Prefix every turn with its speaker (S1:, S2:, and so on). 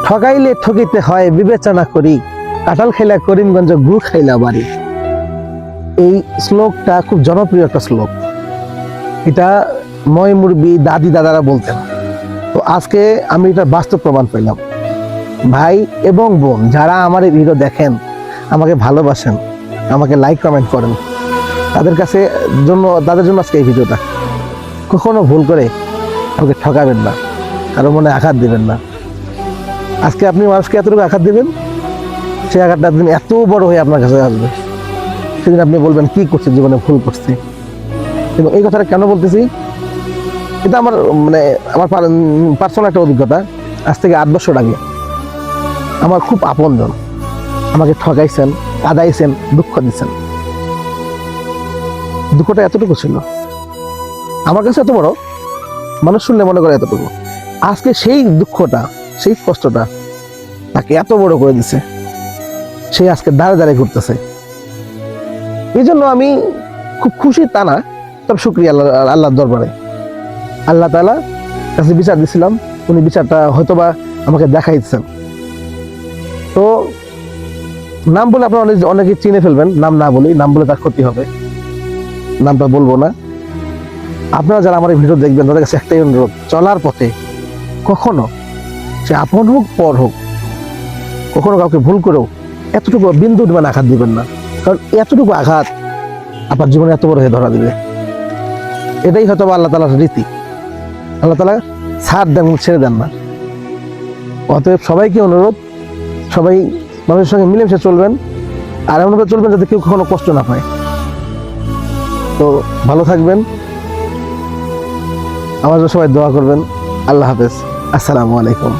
S1: ঠগাইলে ঠকিতে হয় বিবেচনা করি, কাঁঠাল খাইলা করিমগঞ্জ গুড় খাইলা বাড়ি। এই শ্লোকটা খুব জনপ্রিয় একটা শ্লোক। এটা ময় মুরবি দাদি দাদারা বলতেন। তো আজকে আমি এটা বাস্তব প্রমাণ পেলাম। ভাই এবং বোন যারা আমার এই ভিডিও দেখেন, আমাকে ভালোবাসেন, আমাকে লাইক কমেন্ট করেন, তাদের জন্য আজকে এই ভিডিওটা। কখনো ভুল করে আমাকে ঠকাবেন না, কারো মনে আঘাত দিবেন না। আজকে আপনি মানুষকে এতটুকু আঘাত দিবেন, সেই আঘাতটা একদিন এত বড় হয়ে আপনার কাছে আসবে, সেদিন আপনি বলবেন কি করছি, জীবনে ভুল করছি। এবং এই কথাটা কেন বলতেছি, এটা আমার পার্সোনাল একটা অভিজ্ঞতা। আজ থেকে 8 বছর আগে আমার খুব আপনজন আমাকে ঠকাইছেন, কাঁদাইছেন, দুঃখ দিচ্ছেন। দুঃখটা এতটুকু ছিল, আমার কাছে এত বড়, মানুষ শুনলে মনে করে এতটুকু। আজকে সেই দুঃখটা, সেই কষ্টটা তাকে এত বড় করে দিছে, সে আজকে দাঁড়ে দাঁড়িয়ে ঘুরতেছে। এই জন্য আমি খুব খুশি তা না, তবে শুকরিয়া আল্লাহর দরবারে। আল্লাহ তাআলা কাছে বিচার দিছিলাম, উনি বিচারটা হয়তোবা আমাকে দেখাই দিচ্ছেন। তো নাম বলে আপনারা অনেকে চিনে ফেলবেন, নাম না বলি, নাম বলে তার ক্ষতি হবে, নামটা বলবো না। আপনারা যারা আমার এই ভিডিও দেখবেন, তাদের কাছে একটাই অনুরোধ, চলার পথে কখনো সে আপন হোক পর হোক, কখনো কাউকে ভুল করেও এতটুকু বিন্দু মানে আঘাত দিবেন না, কারণ এতটুকু আঘাত আপনার জীবনে এত বড় হয়ে ধরা দিবে। এটাই হয়তো আল্লাহ তাআলার রীতি। আল্লাহ তাআলা ছাড় দেন, ছেড়ে দেন না। অতএব সবাইকে অনুরোধ, সবাই মানুষের সঙ্গে মিলেমিশে চলবেন, আর এমনভাবে চলবেন যাতে কেউ কখনো কষ্ট না পায়। তো ভালো থাকবেন, আমার জন্য সবাই দোয়া করবেন। আল্লাহ হাফেজ, আসসালামু আলাইকুম।